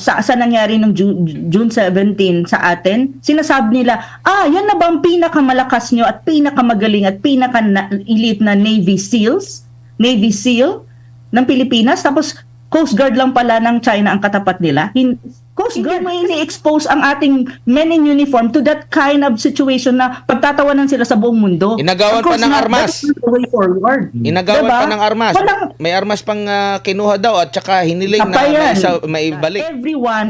sa nangyari nung June 17 sa atin, sinasabi nila, yan na ba ang pinakamalakas nyo at pinakamagaling at pinaka-elite na Navy SEAL ng Pilipinas, tapos Coast Guard lang pala ng China ang katapat nila. Coast Guard may ini-expose ang ating men in uniform to that kind of situation na pagtatawanan sila sa buong mundo. Inagawan pa ng armas. Inagawan Diba? pa ng armas. May armas pang kinuha daw at saka hiniling na maibalik.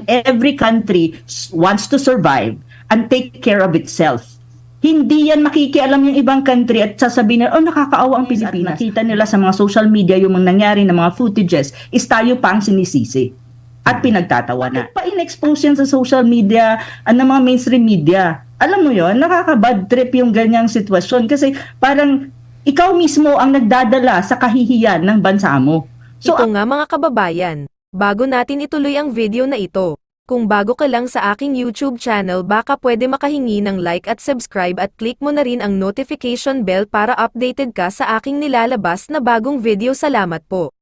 Every country wants to survive and take care of itself. Hindi yan makikialam yung ibang country at sasabihin na, nakakaawa ang Pilipinas. Nakita nila sa mga social media yung mga nangyari na mga footages, is tayo pa ang sinisisi at pinagtatawanan. Pa-in-expose yan sa social media at ng mga mainstream media. Alam mo yon, nakaka-bad trip yung ganyang sitwasyon kasi parang ikaw mismo ang nagdadala sa kahihiyan ng bansa mo. So, ito nga mga kababayan, bago natin ituloy ang video na ito, kung bago ka lang sa aking YouTube channel, baka pwede makahingi ng like at subscribe at click mo na rin ang notification bell para updated ka sa aking nilalabas na bagong video. Salamat po.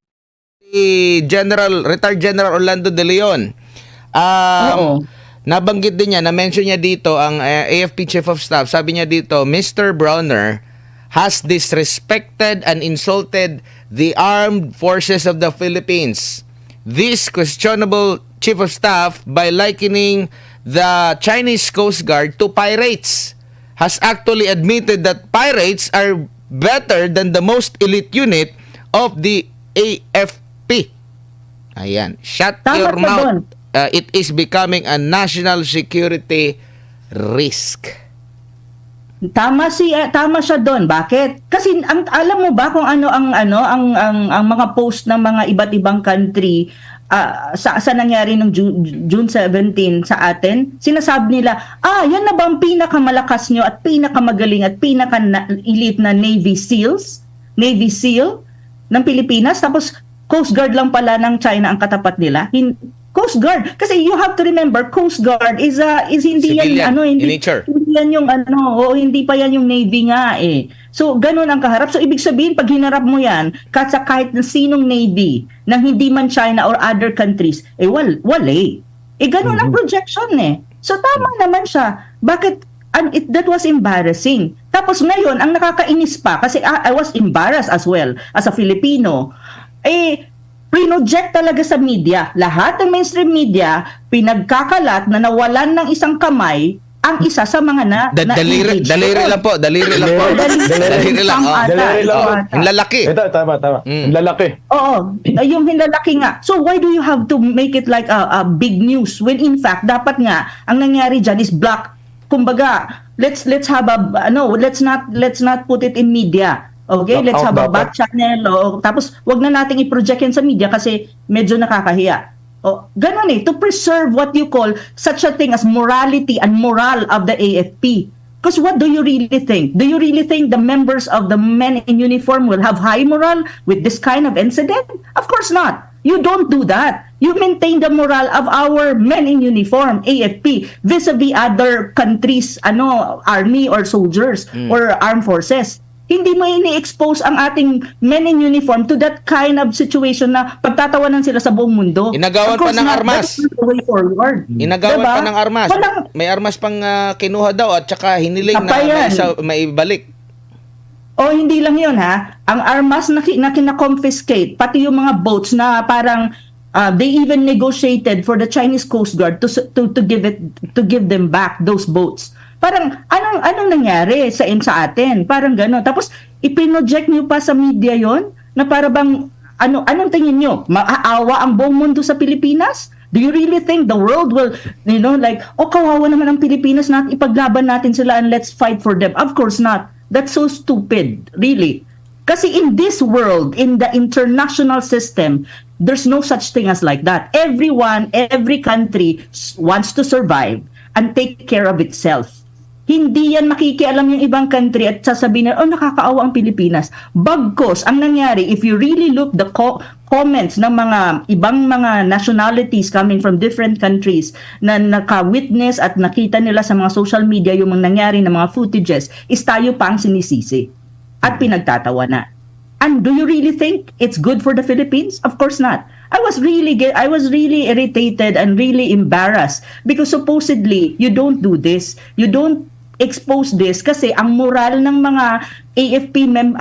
Retired General Orlando De Leon. Nabanggit din niya, na-mention niya dito ang AFP Chief of Staff. Sabi niya dito, Mr. Browner has disrespected and insulted the armed forces of the Philippines. This questionable Chief of Staff, by likening the Chinese Coast Guard to pirates, has actually admitted that pirates are better than the most elite unit of the AFP. Ayan. Shut your mouth. It is becoming a national security risk. Tama siya doon. Bakit? Kasi alam mo ba kung ano ang mga post ng mga iba't ibang country sa nangyari nung June 17 sa atin? Sinasabi nila, yan na ba ang pinakamalakas nyo at pinakamagaling at pinaka-elite na Navy SEAL ng Pilipinas, tapos Coast Guard lang pala ng China ang katapat nila. Coast Guard, kasi you have to remember, Coast Guard is hindi civilian, yan in nature. Hindi yan yung hindi pa yan yung Navy nga eh. So ganun ang kaharap. So ibig sabihin, pag hinarap mo yan kahit na sinong Navy nang hindi man China or other countries, wala eh. Ganun ang projection eh. So tama naman siya. Bakit? That was embarrassing. Tapos ngayon, ang nakakainis pa, kasi I was embarrassed as well as a Filipino, project talaga sa media. Lahat ng mainstream media, pinagkakalat na nawalan ng isang kamay ang isa sa mga daliri lang po. Daliri lang. Ang lalaki. Ito, tama. Ang lalaki. Oo, yung hinlalaki nga. So why do you have to make it like a big news when in fact dapat nga ang nangyari diyan is black. Kumbaga, let's have let's not put it in media. Okay, let's have a back channel. Tapos, wag na nating i-project yan sa media kasi medyo nakakahiya. Ganun eh, to preserve what you call such a thing as morality and moral of the AFP. Because what do you really think? Do you really think the members of the men in uniform will have high moral with this kind of incident? Of course not. You don't do that. You maintain the moral of our men in uniform, AFP, vis-a-vis other countries, army or soldiers or armed forces. Hindi mo ini-expose ang ating men in uniform to that kind of situation na pagtatawanan sila sa buong mundo. Inagawan pa ng armas. Inagawan pa ng armas. May armas pang kinuha daw at saka hiniling na maibalik. Hindi lang yun ha. Ang armas na kina-confiscate, pati yung mga boats na parang they even negotiated for the Chinese Coast Guard to give them back those boats. Parang anong nangyari sa atin? Parang gano'n. Tapos ipinoject niyo pa sa media yon na para bang anong tingin niyo? Maaawa ang buong mundo sa Pilipinas? Do you really think the world will, kawawa naman ang Pilipinas, ipaglaban natin sila and let's fight for them? Of course not. That's so stupid, really. Kasi in this world, in the international system, there's no such thing as like that. Every country wants to survive and take care of itself. Hindi yan makikialam yung ibang country at sasabihin na, nakakaawa ang Pilipinas. Bagkos, ang nangyari, if you really look the comments ng mga ibang mga nationalities coming from different countries na naka-witness at nakita nila sa mga social media yung mga nangyari na mga footages, is tayo pa ang sinisisi at pinagtatawanan. And do you really think it's good for the Philippines? Of course not. I was really irritated and really embarrassed because supposedly you don't do this. You don't expose this kasi ang moral ng mga AFP men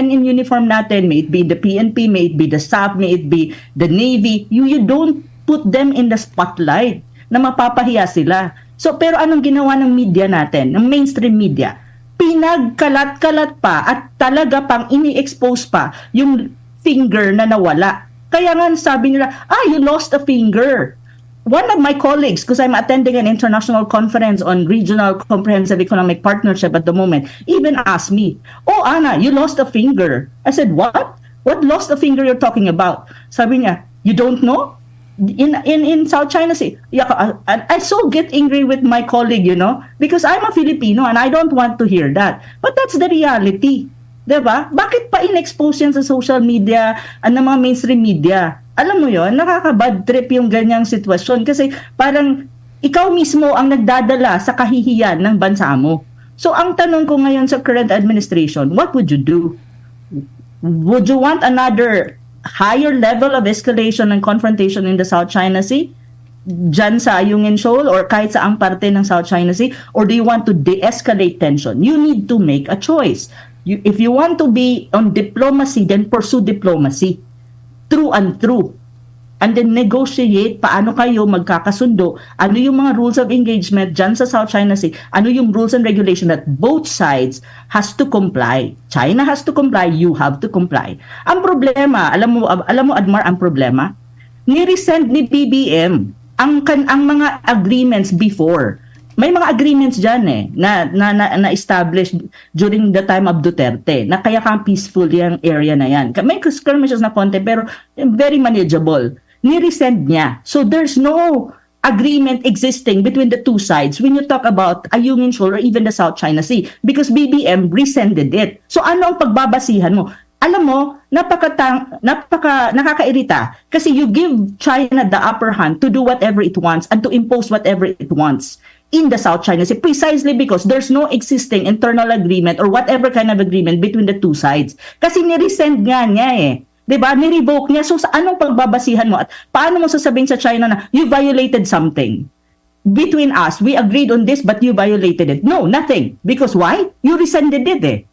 in uniform natin, may it be the PNP, may it be the SAF, may it be the Navy, you don't put them in the spotlight na mapapahiya sila. So pero anong ginawa ng media natin, ng mainstream media? Pinagkalat-kalat pa at talaga pang ini-expose pa yung finger na nawala. Kaya nga sabi nila, you lost a finger. One of my colleagues, because I'm attending an international conference on regional comprehensive economic partnership at the moment, even asked me, "Oh, Anna, you lost a finger." I said, "What? What lost a finger you're talking about?" Sabi niya, "You don't know? In South China Sea." Yeah, I so get angry with my colleague, because I'm a Filipino and I don't want to hear that. But that's the reality. Diba? Bakit pa in-expose yan sa social media at ng mga mainstream media? Alam mo yon, nakaka-bad trip yung ganyang sitwasyon kasi parang ikaw mismo ang nagdadala sa kahihiyan ng bansa mo. So ang tanong ko ngayon sa current administration, what would you do? Would you want another higher level of escalation and confrontation in the South China Sea? Diyan sa Ayungin Shoal or kahit saang parte ng South China Sea? Or do you want to de-escalate tension? You need to make a choice. If you want to be on diplomacy, then pursue diplomacy through and through. And then negotiate paano kayo magkakasundo, ano yung mga rules of engagement dyan sa South China Sea, ano yung rules and regulation that both sides has to comply. China has to comply, you have to comply. Ang problema, alam mo Admar, ang problema, ni-resend ni BBM ang mga agreements before. May mga agreements dyan na established during the time of Duterte na kaya kang peaceful yung area na yan. May skirmishes na konti pero very manageable. Ni-resend niya. So there's no agreement existing between the two sides when you talk about Ayungin Shoal or even the South China Sea because BBM rescinded it. So ano ang pagbabasihan mo? Alam mo, nakakairita kasi you give China the upper hand to do whatever it wants and to impose whatever it wants in the South China Sea precisely because there's no existing internal agreement or whatever kind of agreement between the two sides. Kasi ni-resend nga niya 'di ba? Ni-revoke niya. So sa anong pagbabasihan mo at paano mo sasabihin sa China na you violated something? Between us, we agreed on this but you violated it. No, nothing. Because why? You rescinded it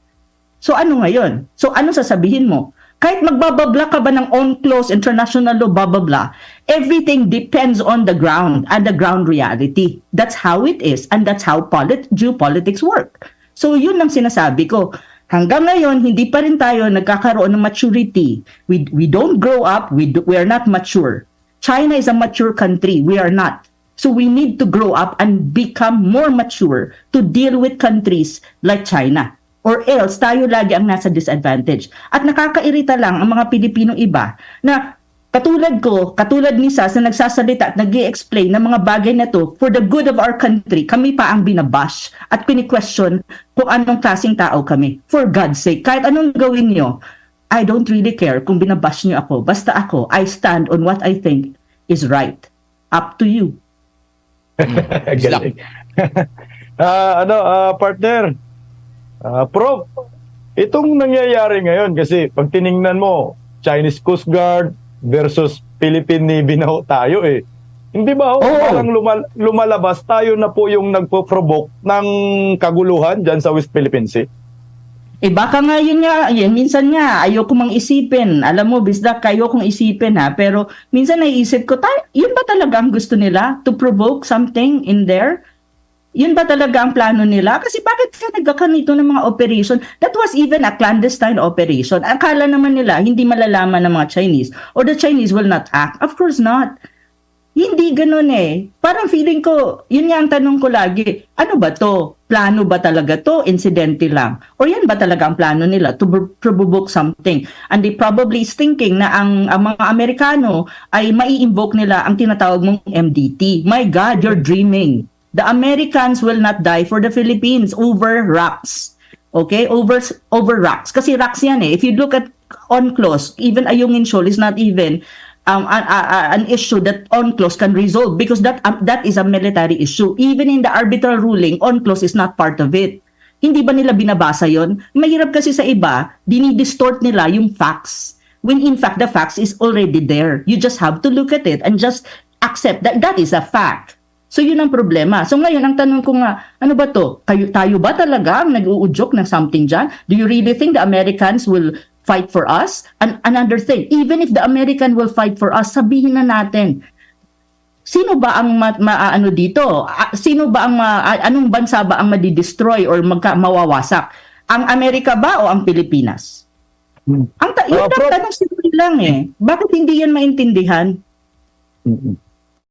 So ano ngayon? So ano sasabihin mo? Kahit magbababla ka ba ng UNCLOS, international law, blah, everything depends on the ground and the ground reality. That's how it is and that's how geopolitics work. So yun ang sinasabi ko. Hanggang ngayon, hindi pa rin tayo nagkakaroon ng maturity. We don't grow up, we are not mature. China is a mature country, we are not. So we need to grow up and become more mature to deal with countries like China. Or else, tayo lagi ang nasa disadvantage. At nakakairita lang ang mga Pilipinong iba na katulad ni Sas na nagsasalita at nag-i-explain ng mga bagay na to for the good of our country, kami pa ang binabash at kini-question kung anong klaseng tao kami. For God's sake, kahit anong gawin nyo, I don't really care kung binabash nyo ako. Basta ako, I stand on what I think is right. Up to you. Galing. Partner, Prof, itong nangyayari ngayon kasi pag tiningnan mo, Chinese Coast Guard versus Philippine Navy na tayo Hindi ba parang lumalabas tayo na po yung nagpo-provoke ng kaguluhan dyan sa West Philippine Sea? Baka nga minsan nga, ayoko mang isipin. Alam mo, Bisdak, ayokong isipin pero minsan naiisip ko, yun ba talaga ang gusto nila? To provoke something in there? Yun ba talaga ang plano nila? Kasi bakit ka nagkakanito ng mga operation? That was even a clandestine operation. Akala naman nila, hindi malalaman ng mga Chinese or the Chinese will not act. Of course not. Hindi ganun Parang feeling ko, yun nga ang tanong ko lagi, ano ba to? Plano ba talaga to? Incidente lang? Or yan ba talaga ang plano nila to provoke something? And they probably is thinking na ang mga Amerikano ay mai-invoke nila ang tinatawag mong MDT. My God, you're dreaming. The Americans will not die for the Philippines over rocks. Okay? Over rocks. Kasi rocks yan If you look at UNCLOS, even Ayungin Shoal is not even an issue that UNCLOS can resolve because that is a military issue. Even in the arbitral ruling, UNCLOS is not part of it. Hindi ba nila binabasa yon? Mahirap kasi sa iba, dinidistort nila yung facts. when in fact the facts is already there. You just have to look at it and just accept that that is a fact. So yun ang problema. So ngayon, ang tanong ko nga, ano ba to? Tayo ba talaga ang nag-uudyok ng something dyan? Do you really think the Americans will fight for us? And another thing, even if the American will fight for us, sabihin na natin, sino ba ang maano dito? Sino ba ang anong bansa ba ang madi-destroy or mawawasak? Ang Amerika ba o ang Pilipinas? Yun ang tanong simple lang eh. Bakit hindi yan maintindihan?